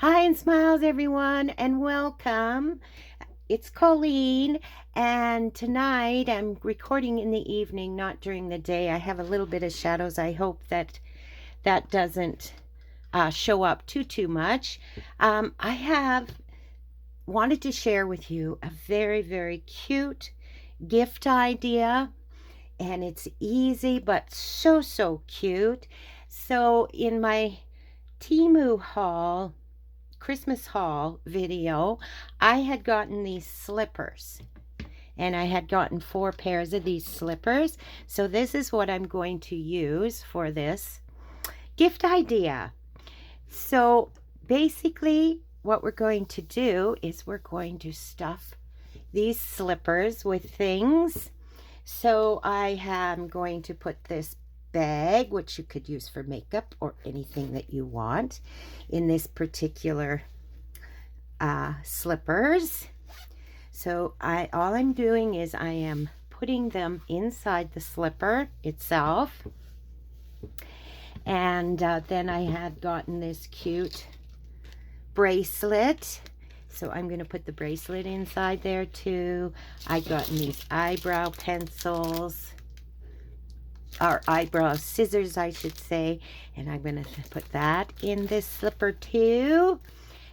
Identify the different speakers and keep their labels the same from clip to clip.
Speaker 1: Hi and smiles, everyone, and welcome. It's Colleen, and tonight I'm recording in the evening, not during the day. I have a little bit of shadows. I hope that doesn't show up too much. I have wanted to share with you a very cute gift idea, and it's easy but so cute. So in my Temu haul, Christmas haul video, I had gotten these slippers, and I had gotten 4 pairs of these slippers. So this is what I'm going to use for this gift idea. So basically what we're going to do is we're going to stuff these slippers with things. So I am going to put this bag, which you could use for makeup or anything that you want, in this particular slippers. So all I'm doing is I am putting them inside the slipper itself. And then I had gotten this cute bracelet, so I'm going to put the bracelet inside there too. I've gotten these eyebrow pencils, or eyebrow scissors I should say, and I'm going to put that in this slipper too.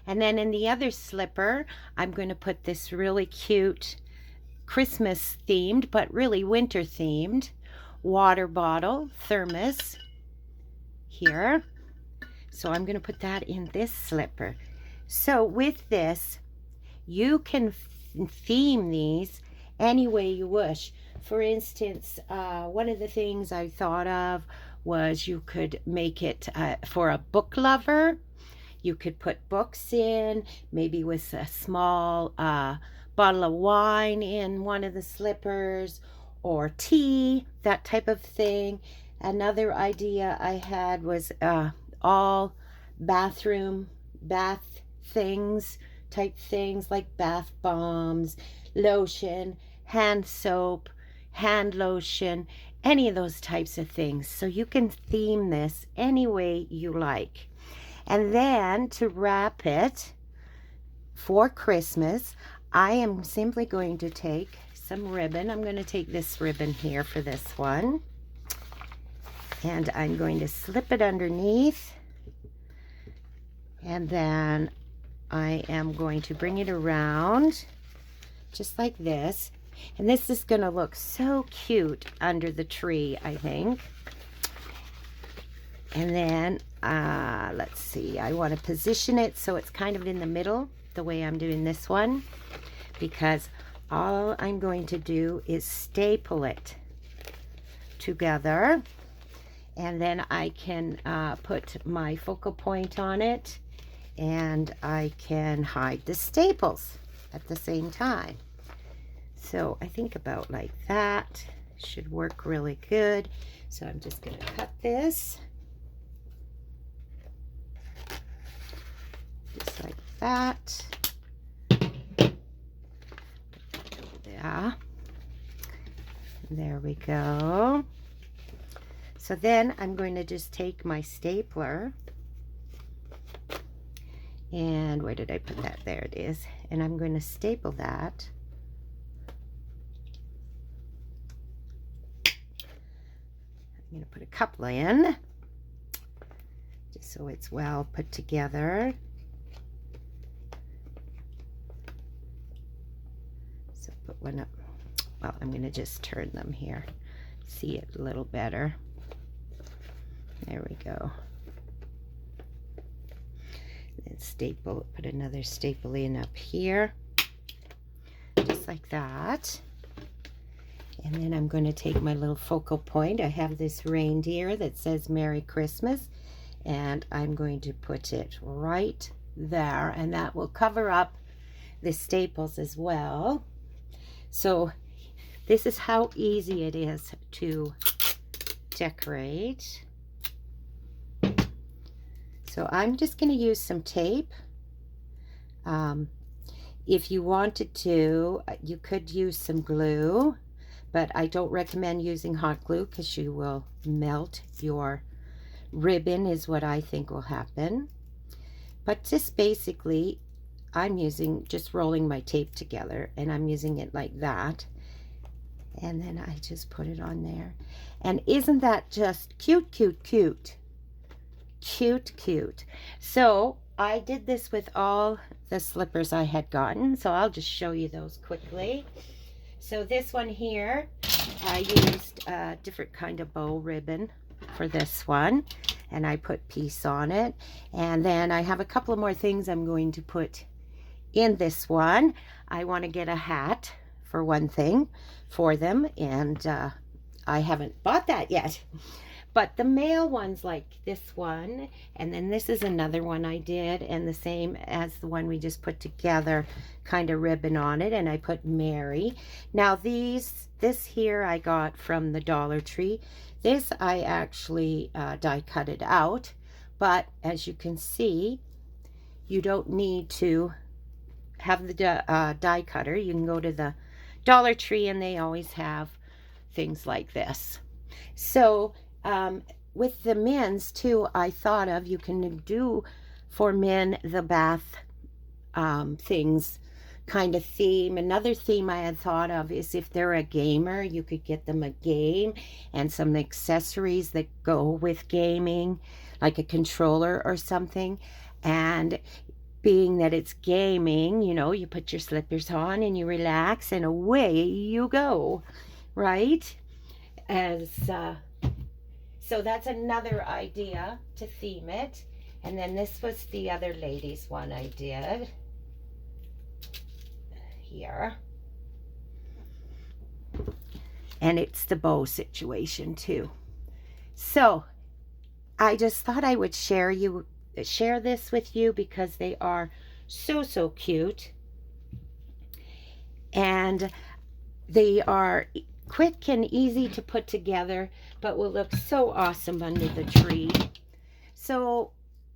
Speaker 1: And then in the other slipper I'm going to put this really cute Christmas themed but really winter themed water bottle thermos here. So I'm going to put that in this slipper. So with this, you can theme these any way you wish. For instance, one of the things I thought of was you could make it for a book lover. You could put books in, maybe with a small bottle of wine in one of the slippers, or tea, that type of thing. Another idea I had was all bath things, type things like bath bombs, lotion, hand soap, hand lotion, any of those types of things. So you can theme this any way you like. And then to wrap it for Christmas, I am simply going to take some ribbon. I'm going to take this ribbon here for this one. And I'm going to slip it underneath. And then I am going to bring it around just like this. And this is going to look so cute under the tree, I think. And then, let's see, I want to position it so it's kind of in the middle, the way I'm doing this one, because all I'm going to do is staple it together. And then I can put my focal point on it, and I can hide the staples at the same time. So I think about like that should work really good. So I'm just going to cut this just like that. Yeah, there we go. So then I'm going to just take my stapler, and where did I put that? There it is. And I'm going to staple that. I'm going to put a couple in, just so it's well put together. So put one up. Well, I'm going to just turn them here, see it a little better. There we go. Then staple, put another staple in up here, just like that. And then I'm going to take my little focal point. I have this reindeer that says Merry Christmas, and I'm going to put it right there, and that will cover up the staples as well. So this is how easy it is to decorate. So I'm just going to use some tape. If you wanted to, you could use some glue, but I don't recommend using hot glue because you will melt your ribbon, is what I think will happen. But just basically, I'm using, just rolling my tape together, and I'm using it like that. And then I just put it on there. And isn't that just cute, cute, cute? Cute, cute. So I did this with all the slippers I had gotten. So I'll just show you those quickly. So this one here, I used a different kind of bow ribbon for this one. And I put peace on it. And then I have a couple of more things I'm going to put in this one. I want to get a hat for one thing for them, and I haven't bought that yet. But the male ones, like this one, and then this is another one I did, and the same as the one we just put together, kind of ribbon on it, and I put Mary. Now this here I got from the Dollar Tree. This I actually die cut it out, but as you can see, you don't need to have the die cutter. You can go to the Dollar Tree and they always have things like this. So with the men's too, I thought of, you can do for men the bath things kind of theme. Another theme I had thought of is if they're a gamer, you could get them a game and some accessories that go with gaming, like a controller or something. And being that it's gaming, you know, you put your slippers on and you relax and away you go, right? As so that's another idea to theme it. And then this was the other ladies one I did here. And it's the bow situation too. So I just thought I would share this with you because they are so cute, and they are quick and easy to put together, but will look so awesome under the tree. So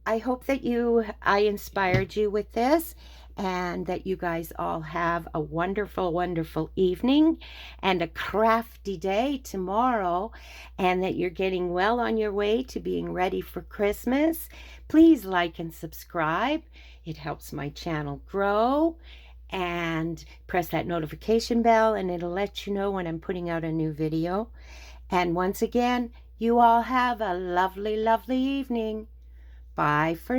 Speaker 1: I hope that I inspired you with this, and that you guys all have a wonderful evening and a crafty day tomorrow, and that you're getting well on your way to being ready for Christmas. Please like and subscribe. It helps my channel grow. And press that notification bell and it'll let you know when I'm putting out a new video. And once again, you all have a lovely evening. Bye for